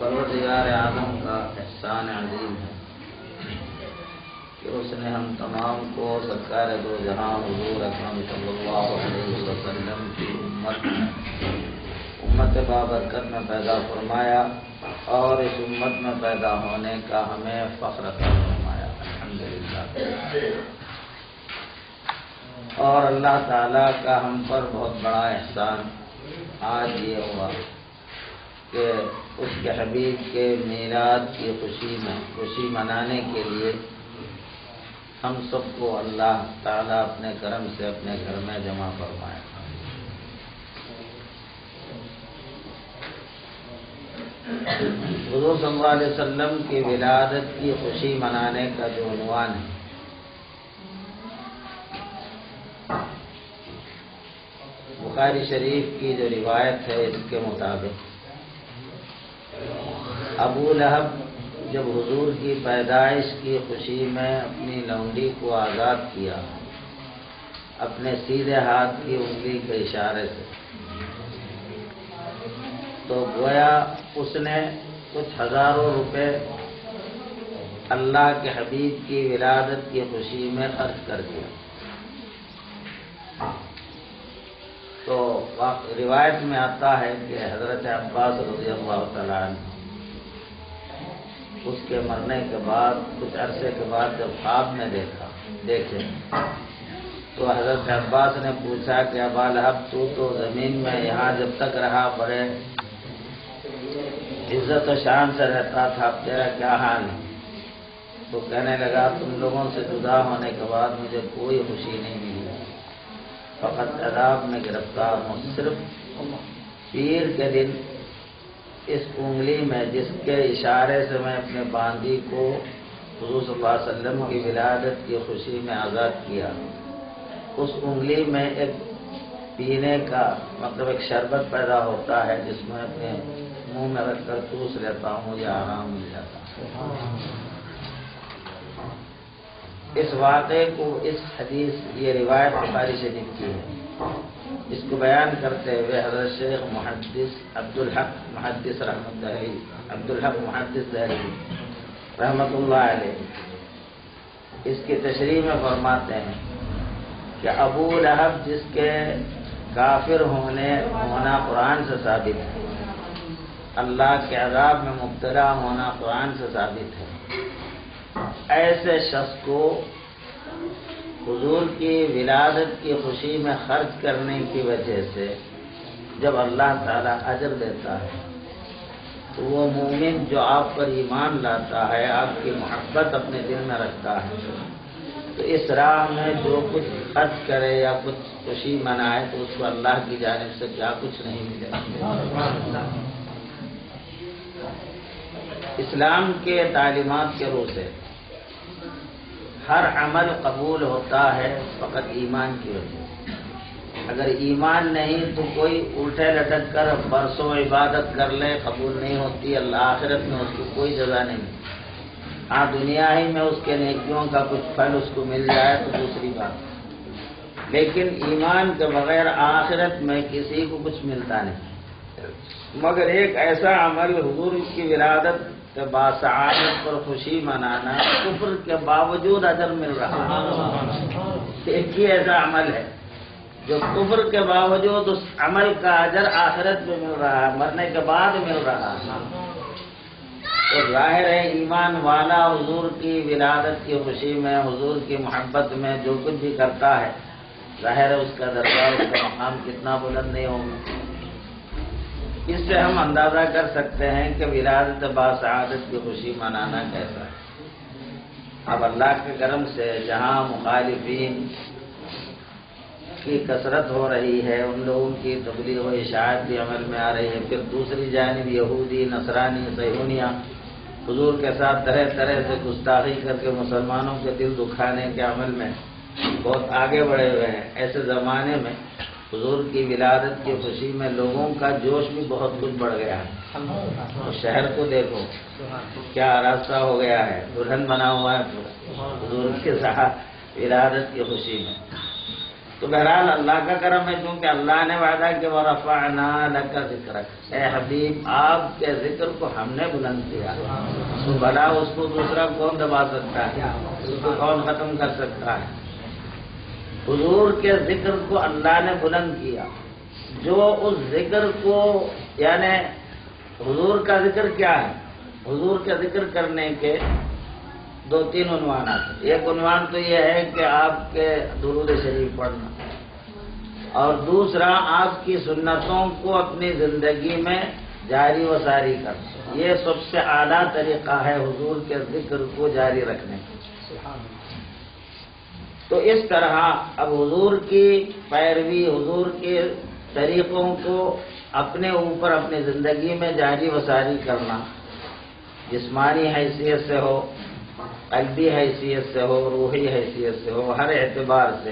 پروردگار عالم کا احسان عظیم ہے کہ اس نے ہم تمام کو سرکار دو جہاں حضور اکرم صلی اللہ علیہ وسلم کی امت بابرکت میں پیدا فرمایا اور اس امت میں پیدا ہونے کا ہمیں فخر عطا فرمایا، الحمدللہ۔ اور اللہ تعالیٰ کا ہم پر بہت بڑا احسان آج یہ ہوا کہ اس کے حبیب کے میلاد کی خوشی منانے کے لیے ہم سب کو اللہ تعالیٰ اپنے کرم سے اپنے گھر میں جمع فرمائے۔ حضور صلی اللہ علیہ وسلم کی ولادت کی خوشی منانے کا جو عنوان ہے، بخاری شریف کی جو روایت ہے اس کے مطابق ابو لہب جب حضور کی پیدائش کی خوشی میں اپنی لونڈی کو آزاد کیا اپنے سیدھے ہاتھ کی انگلی کے اشارے سے، تو گویا اس نے کچھ ہزاروں روپے اللہ کے حبیب کی ولادت کی خوشی میں خرچ کر دیا۔ تو روایت میں آتا ہے کہ حضرت عباس رضی اللہ تعالیٰ عنہ اس کے مرنے کے بعد کچھ عرصے کے بعد جب خواب میں دیکھے تو حضرت عباس نے پوچھا کہ ابا لہب تو زمین میں یہاں جب تک رہا بڑے عزت و شان سے رہتا تھا، اب تیرا کیا حال ہے؟ تو کہنے لگا تم لوگوں سے جدا ہونے کے بعد مجھے کوئی خوشی نہیں ملی، فقط عذاب میں گرفتار ہوں۔ صرف پیر کے دن اس انگلی میں جس کے اشارے سے میں اپنے باندی کو حضور صلی اللہ علیہ وسلم کی ولادت کی خوشی میں آزاد کیا، اس انگلی میں ایک پینے کا مطلب ایک شربت پیدا ہوتا ہے جس میں اپنے منہ میں رکھ کر چوس لیتا ہوں، مجھے آرام مل جاتا ہے۔ اس واقعے کو اس حدیث یہ روایت بخاری شریف کی ہے، اس کو بیان کرتے ہوئے حضرت شیخ محدث عبدالحق محدث دہلوی رحمۃ اللہ علیہ اس کی تشریح میں فرماتے ہیں کہ ابو لہب جس کے کافر ہونا قرآن سے ثابت ہے، اللہ کے عذاب میں مبتلا ہونا قرآن سے ثابت ہے، ایسے شخص کو حضور کی ولادت کی خوشی میں خرچ کرنے کی وجہ سے جب اللہ تعالیٰ اجر دیتا ہے تو وہ مومن جو آپ پر ایمان لاتا ہے، آپ کی محبت اپنے دل میں رکھتا ہے، تو اس راہ میں جو کچھ خرچ کرے یا کچھ خوشی منائے تو اس کو اللہ کی جانب سے کیا کچھ نہیں ملے۔ اسلام کے تعلیمات کے روح سے ہر عمل قبول ہوتا ہے فقط ایمان کی وجہ سے۔ اگر ایمان نہیں تو کوئی الٹے لٹک کر برسوں عبادت کر لے، قبول نہیں ہوتی، اللہ آخرت میں اس کو کوئی جزا نہیں ملتی۔ ہاں دنیا ہی میں اس کے نیکیوں کا کچھ پھل اس کو مل جائے تو دوسری بات، لیکن ایمان کے بغیر آخرت میں کسی کو کچھ ملتا نہیں، مگر ایک ایسا عمل حضور کی ولادت کہ باسعادت پر خوشی منانا، کفر کے باوجود اجر مل رہا ہے۔ ایک ہی ایسا عمل ہے جو کفر کے باوجود اس عمل کا اجر آخرت میں مل رہا ہے، مرنے کے بعد مل رہا ہے۔ تو ظاہر ہے ایمان والا حضور کی ولادت کی خوشی میں، حضور کی محبت میں جو کچھ بھی کرتا ہے، ظاہر ہے اس کا درجہ، اس کا مقام کتنا بلند نہیں ہوگا۔ اس سے ہم اندازہ کر سکتے ہیں کہ ولادت باسعادت کی خوشی منانا کیسا ہے۔ اب اللہ کے کرم سے جہاں مخالفین کی کثرت ہو رہی ہے، ان لوگوں کی تبلیغ و اشاعت بھی عمل میں آ رہی ہے، پھر دوسری جانب یہودی، نصرانی، صہیونیہ حضور کے ساتھ طرح طرح سے گستاخی کر کے مسلمانوں کے دل دکھانے کے عمل میں بہت آگے بڑھے ہوئے ہیں۔ ایسے زمانے میں حضور کی ولادت کی خوشی میں لوگوں کا جوش بھی بہت کچھ بڑھ گیا ہے۔ شہر کو دیکھو کیا راستہ ہو گیا ہے، دلہن بنا ہوا ہے حضور کے ساتھ ولادت کی خوشی میں۔ تو بہرحال اللہ کا کرم ہے، کیونکہ اللہ نے وعدہ کہ وَرَفَعْنَا لَكَ ذِكْرَكَ، اے حبیب آپ کے ذکر کو ہم نے بلند کیا، تو بھلا اس کو دوسرا کون دبا سکتا ہے، اس کو کون ختم کر سکتا ہے؟ حضور کے ذکر کو اللہ نے بلند کیا، جو اس ذکر کو یعنی حضور کا ذکر کیا ہے؟ حضور کا ذکر کرنے کے دو تین عنوانات ہیں۔ ایک عنوان تو یہ ہے کہ آپ کے درود شریف پڑھنا، اور دوسرا آپ کی سنتوں کو اپنی زندگی میں جاری و ساری کرنا۔ یہ سب سے اعلیٰ طریقہ ہے حضور کے ذکر کو جاری رکھنے کا۔ تو اس طرح اب حضور کی پیروی، حضور کے طریقوں کو اپنے اوپر اپنی زندگی میں جاری و ساری کرنا، جسمانی حیثیت سے ہو، قلبی حیثیت سے ہو، روحی حیثیت سے ہو، ہر اعتبار سے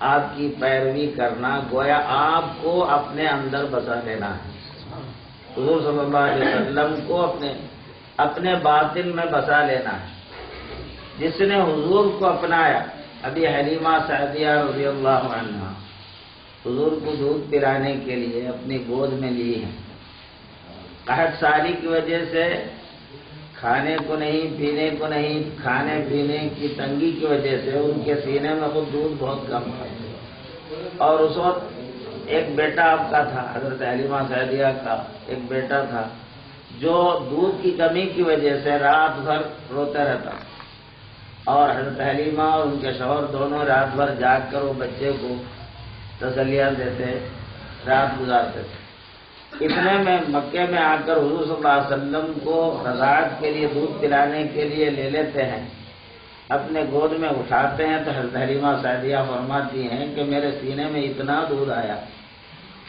آپ کی پیروی کرنا گویا آپ کو اپنے اندر بسا لینا ہے۔ حضور صلی اللہ علیہ وسلم کو اپنے باطن میں بسا لینا ہے۔ جس نے حضور کو اپنایا، ابھی حلیمہ سعدیہ رضی اللہ عنہا حضور کو دودھ پلانے کے لیے اپنی گود میں لی ہیں، قحط سالی کی وجہ سے کھانے کو نہیں، پینے کو نہیں، کھانے پینے کی تنگی کی وجہ سے ان کے سینے میں خود دودھ بہت کم تھا، اور اس وقت ایک بیٹا آپ کا تھا، حضرت حلیمہ سعدیہ کا ایک بیٹا تھا جو دودھ کی کمی کی وجہ سے رات بھر روتا رہتا، اور حضرت حلیمہ اور ان کے شوہر دونوں رات بھر جاگ کر وہ بچے کو تسلیاں دیتے، رات گزارتے تھے۔ اتنے میں مکے میں آ کر حضور صلی اللہ علیہ وسلم کو رضاعت کے لیے دودھ پلانے کے لیے لے لیتے ہیں، اپنے گود میں اٹھاتے ہیں، تو حضرت حلیمہ سعدیہ فرماتی ہیں کہ میرے سینے میں اتنا دودھ آیا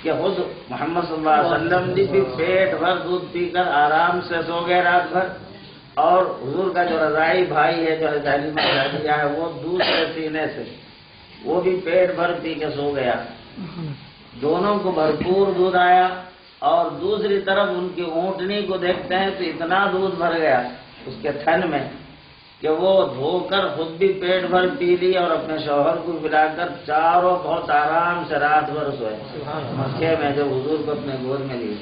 کہ خود محمد صلی اللہ علیہ وسلم بھی پیٹ بھر دودھ پی کر آرام سے سو گئے رات بھر، اور حضور کا جو رضاعی بھائی ہے جو حضرت حلیمہ سعدیہ ہے وہ دوسرے سینے سے وہ بھی پیٹ بھر پی کے سو گیا۔ دونوں کو بھرپور دودھ آیا، اور دوسری طرف ان کی اونٹنی کو دیکھتے ہیں تو اتنا دودھ بھر گیا اس کے تھن میں کہ وہ دھو کر خود بھی پیٹ بھر پی لی، اور اپنے شوہر کو پلا کر چاروں بہت آرام سے رات بھر سوئے مکے میں جب حضور کو اپنے گود میں لی۔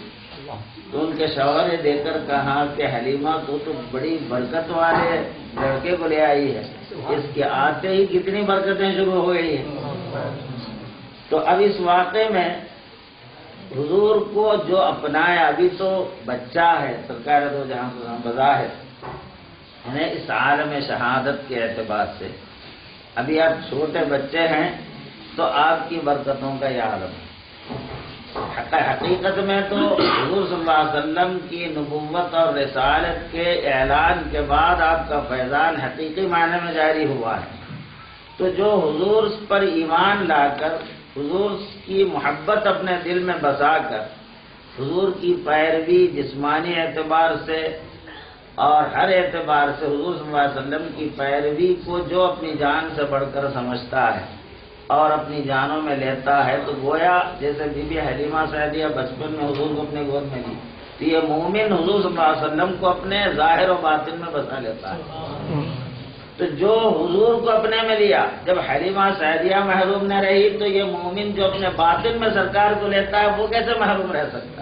تو ان کے شوہر نے دیکھ کر کہا کہ حلیمہ تو بڑی برکت والے لڑکے کو لے آئی ہے، اس کے آتے ہی کتنی برکتیں شروع ہو گئی ہیں۔ تو اب اس واقعے میں حضور کو جو اپنایا، ابھی تو بچہ ہے سرکار دو جہاں بظاہر انہیں اس عالم شہادت کے اعتبار سے ابھی آپ چھوٹے بچے ہیں، تو آپ کی برکتوں کا یہ عالم ہے۔ حقیقت میں تو حضور صلی اللہ علیہ وسلم کی نبوت اور رسالت کے اعلان کے بعد آپ کا فیضان حقیقی معنی میں جاری ہوا ہے۔ تو جو حضور پر ایمان لا کر، حضور کی محبت اپنے دل میں بسا کر، حضور کی پیروی جسمانی اعتبار سے اور ہر اعتبار سے حضور صلی اللہ علیہ وسلم کی پیروی کو جو اپنی جان سے بڑھ کر سمجھتا ہے اور اپنی جانوں میں لیتا ہے، تو گویا جیسے بی بی حلیمہ سعدیہ بچپن میں حضور کو اپنے گود میں لی، تو یہ مومن حضور صلی اللہ علیہ وسلم کو اپنے ظاہر و باطن میں بسا لیتا ہے۔ تو جو حضور کو اپنے میں لیا، جب حلیمہ سعدیہ محروم نہ رہی، تو یہ مومن جو اپنے باطن میں سرکار کو لیتا ہے وہ کیسے محروم رہ سکتا ہے؟